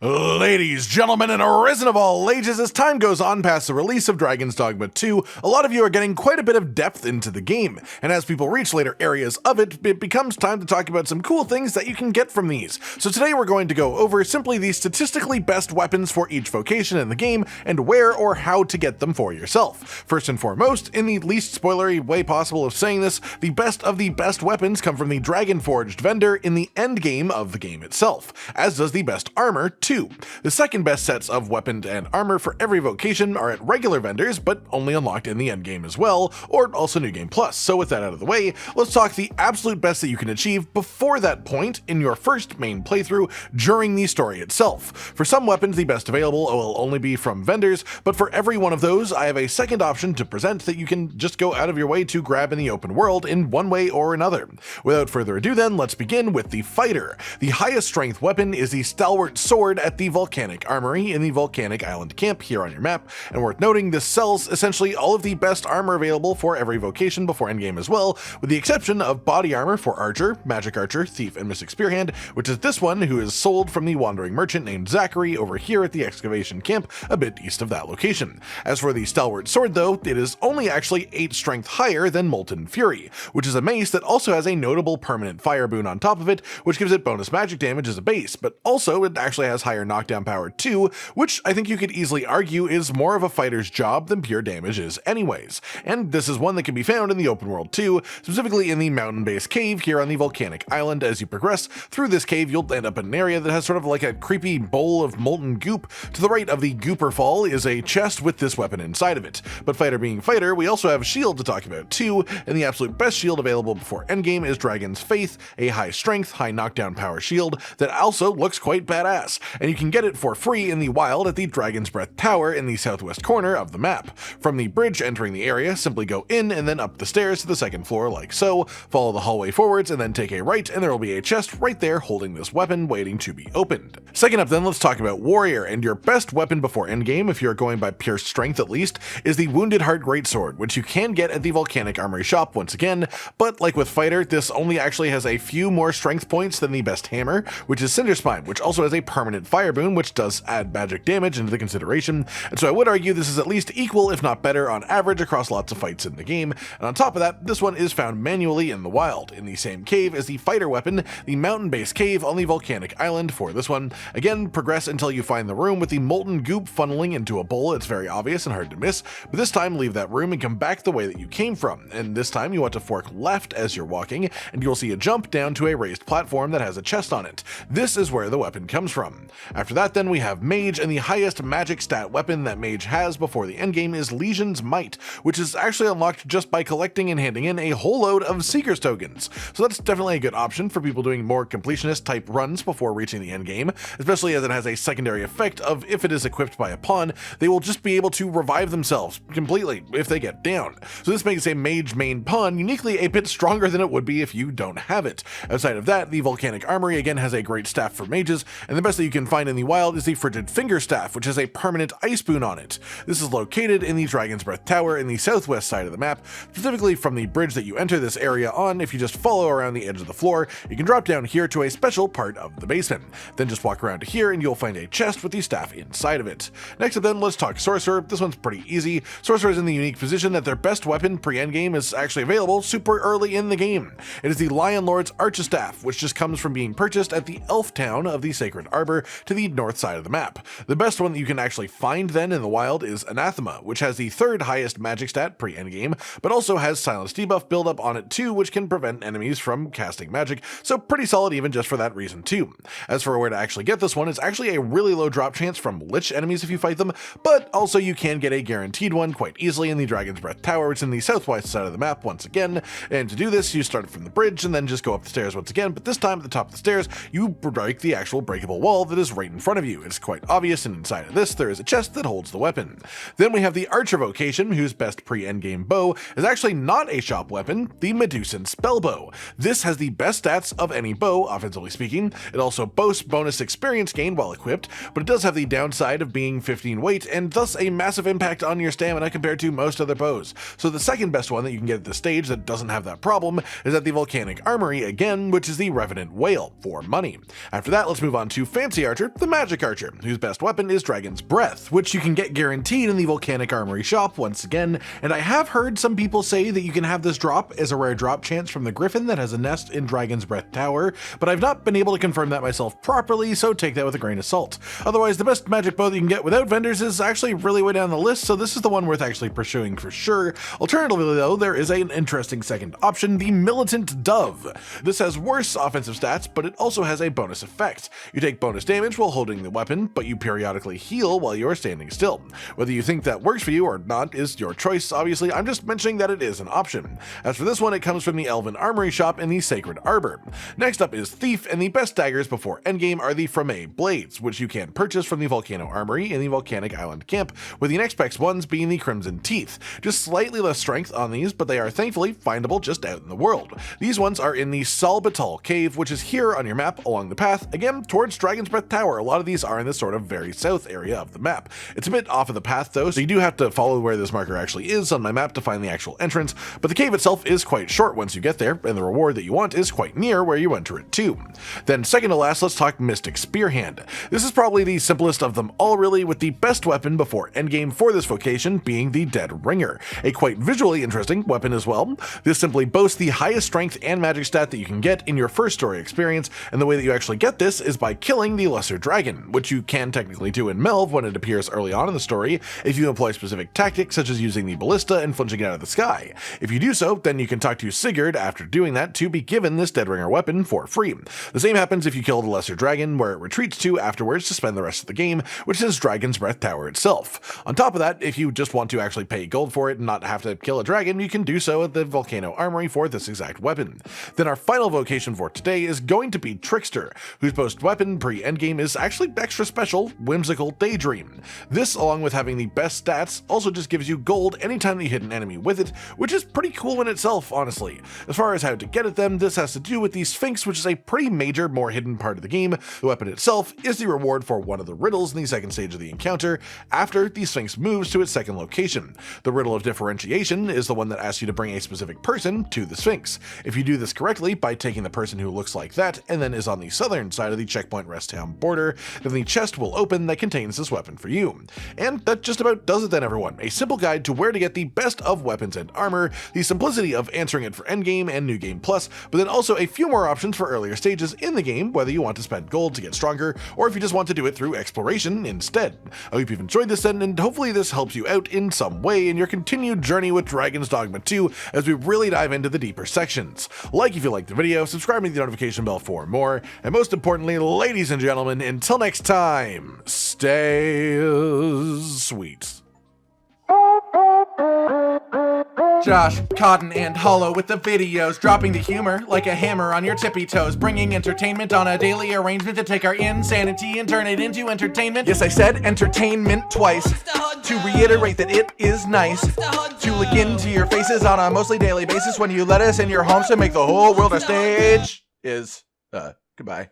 Ladies, gentlemen, and arisen of all ages, as time goes on past the release of Dragons Dogma 2, a lot of you are getting quite a bit of depth into the game, and as people reach later areas of it, it becomes time to talk about some cool things that you can get from these. So today we're going to go over simply the statistically best weapons for each vocation in the game, and where or how to get them for yourself. First and foremost, in the least spoilery way possible of saying this, the best weapons come from the Dragon Forged vendor in the endgame of the game itself, as does the best armor too. The second best sets of weapon and armor for every vocation are at regular vendors, but only unlocked in the endgame as well, or also New Game Plus. So with that out of the way, let's talk the absolute best that you can achieve before that point in your first main playthrough during the story itself. For some weapons, the best available will only be from vendors, but for every one of those, I have a second option to present that you can just go out of your way to grab in the open world in one way or another. Without further ado then, let's begin with the fighter. The highest strength weapon is the stalwart sword at the Volcanic Armory in the Volcanic Island camp here on your map, and worth noting, this sells essentially all of the best armor available for every vocation before endgame as well, with the exception of body armor for Archer, Magick Archer, Thief, and Mystic Spearhand, which is this one, who is sold from the wandering merchant named Zachary over here at the excavation camp a bit east of that location. As for the stalwart sword though, it is only actually 8 strength higher than Molten Fury, which is a mace that also has a notable permanent fire boon on top of it, which gives it bonus magic damage as a base, but also it actually has higher knockdown power too, which I think you could easily argue is more of a fighter's job than pure damage is anyways. And this is one that can be found in the open world too, specifically in the mountain-based cave here on the Volcanic Island. As you progress through this cave, you'll end up in an area that has sort of like a creepy bowl of molten goop. To the right of the Gooper Fall is a chest with this weapon inside of it. But fighter being fighter, we also have a shield to talk about too, and the absolute best shield available before endgame is Dragon's Faith, a high strength, high knockdown power shield that also looks quite badass, and you can get it for free in the wild at the Dragon's Breath Tower in the southwest corner of the map. From the bridge entering the area, simply go in and then up the stairs to the second floor like so, follow the hallway forwards and then take a right, and there will be a chest right there holding this weapon waiting to be opened. Second up then, let's talk about Warrior, and your best weapon before endgame, if you're going by pure strength at least, is the Wounded Heart Greatsword, which you can get at the Volcanic Armory shop once again, but like with Fighter, this only actually has a few more strength points than the best hammer, which is Cinderspine, which also has a permanent fire boon, which does add magic damage into the consideration, and so I would argue this is at least equal if not better on average across lots of fights in the game. And on top of that, this one is found manually in the wild, in the same cave as the fighter weapon, the mountain-based cave on the Volcanic Island. For this one, again, progress until you find the room with the molten goop funneling into a bowl. It's very obvious and hard to miss, but this time leave that room and come back the way that you came from, and this time you want to fork left as you're walking, and you'll see a jump down to a raised platform that has a chest on it. This is where the weapon comes from. After that then, we have Mage, and the highest magic stat weapon that Mage has before the endgame is Legion's Might, which is actually unlocked just by collecting and handing in a whole load of Seeker's tokens. So that's definitely a good option for people doing more completionist type runs before reaching the endgame, especially as it has a secondary effect of, if it is equipped by a pawn, they will just be able to revive themselves completely if they get down. So this makes a Mage main pawn uniquely a bit stronger than it would be if you don't have it. Outside of that, the Volcanic Armory again has a great staff for mages, and the best that you can find in the wild is the Frigid Finger Staff, which has a permanent ice boon on it. This is located in the Dragon's Breath Tower in the southwest side of the map, specifically from the bridge that you enter this area on. If you just follow around the edge of the floor, you can drop down here to a special part of the basement. Then just walk around to here and you'll find a chest with the staff inside of it. Next up then, let's talk Sorcerer. This one's pretty easy. Sorcerer is in the unique position that their best weapon pre-endgame is actually available super early in the game. It is the Lion Lord's archistaff, which just comes from being purchased at the elf town of the Sacred Arbor to the north side of the map. The best one that you can actually find then in the wild is Anathema, which has the third highest magic stat pre-endgame, but also has silence debuff build-up on it too, which can prevent enemies from casting magic, so pretty solid even just for that reason too. As for where to actually get this one, it's actually a really low drop chance from lich enemies if you fight them, but also you can get a guaranteed one quite easily in the Dragon's Breath Tower, which is in the southwest side of the map once again, and to do this you start from the bridge and then just go up the stairs once again, but this time at the top of the stairs you break the actual breakable wall that is right in front of you. It's quite obvious, and inside of this there is a chest that holds the weapon. Then we have the Archer vocation, whose best pre-endgame bow is actually not a shop weapon, the Medusan spellbow. This has the best stats of any bow, offensively speaking. It also boasts bonus experience gain while equipped, but it does have the downside of being 15 weight, and thus a massive impact on your stamina compared to most other bows. So the second best one that you can get at this stage that doesn't have that problem is at the Volcanic Armory again, which is the Revenant Whale for money. After that, let's move on to Fancy Archer, the Magick Archer, whose best weapon is Dragon's Breath, which you can get guaranteed in the Volcanic Armory shop once again, and I have heard some people say that you can have this drop as a rare drop chance from the Griffin that has a nest in Dragon's Breath Tower, but I've not been able to confirm that myself properly, so take that with a grain of salt. Otherwise, the best magic bow that you can get without vendors is actually really way down the list, so this is the one worth actually pursuing for sure. Alternatively though, there is an interesting second option, the Militant Dove. This has worse offensive stats, but it also has a bonus effect. You take bonus damage while holding the weapon, but you periodically heal while you are standing still. Whether you think that works for you or not is your choice, obviously. I'm just mentioning that it is an option. As for this one, it comes from the Elven Armory shop in the Sacred Arbor. Next up is Thief, and the best daggers before Endgame are the Frame Blades, which you can purchase from the Volcano Armory in the Volcanic Island camp, with the next best ones being the Crimson Teeth. Just slightly less strength on these, but they are thankfully findable just out in the world. These ones are in the Salbatal Cave, which is here on your map along the path, again towards Dragon's Breath Tower. A lot of these are in this sort of very south area of the map. It's a bit off of the path though, so you do have to follow where this marker actually is on my map to find the actual entrance, but the cave itself is quite short once you get there, and the reward that you want is quite near where you enter it too. Then second to last, let's talk Mystic Spearhand. This is probably the simplest of them all really, with the best weapon before Endgame for this vocation being the Dead Ringer, a quite visually interesting weapon as well. This simply boasts the highest strength and magic stat that you can get in your first story experience, and the way that you actually get this is by killing the Lesser Dragon, which you can technically do in Melve when it appears early on in the story if you employ specific tactics such as using the ballista and flinging it out of the sky. If you do so, then you can talk to Sigurd after doing that to be given this Dead Ringer weapon for free. The same happens if you kill the Lesser Dragon, where it retreats to afterwards to spend the rest of the game, which is Dragon's Breath Tower itself. On top of that, if you just want to actually pay gold for it and not have to kill a dragon, you can do so at the Volcano Armory for this exact weapon. Then our final vocation for today is going to be Trickster, whose post weapon pre-endgame is actually extra special, Whimsical Daydream. This, along with having the best stats, also just gives you gold anytime that you hit an enemy with it, which is pretty cool in itself, honestly. As far as how to get at them, this has to do with the Sphinx, which is a pretty major, more hidden part of the game. The weapon itself is the reward for one of the riddles in the second stage of the encounter, after the Sphinx moves to its second location. The riddle of differentiation is the one that asks you to bring a specific person to the Sphinx. If you do this correctly by taking the person who looks like that and then is on the southern side of the checkpoint rest town border, then the chest will open that contains this weapon for you. And that just about does it then, everyone. A simple guide to where to get the best of weapons and armor, the simplicity of answering it for endgame and New Game Plus, but then also a few more options for earlier stages in the game, whether you want to spend gold to get stronger or if you just want to do it through exploration instead. I hope you've enjoyed this then, and hopefully this helps you out in some way in your continued journey with Dragons Dogma 2 as we really dive into the deeper sections. Like if you liked the video, subscribe to the notification bell for more, and most importantly, ladies and gentlemen, until next time, stay sweet. Josh, Cotton, and Hollow with the videos, dropping the humor like a hammer on your tippy toes, bringing entertainment on a daily arrangement to take our insanity and turn it into entertainment. Yes, I said entertainment twice, to reiterate that it is nice to look into your faces on a mostly daily basis when you let us in your homes to make the whole world a stage. Goodbye.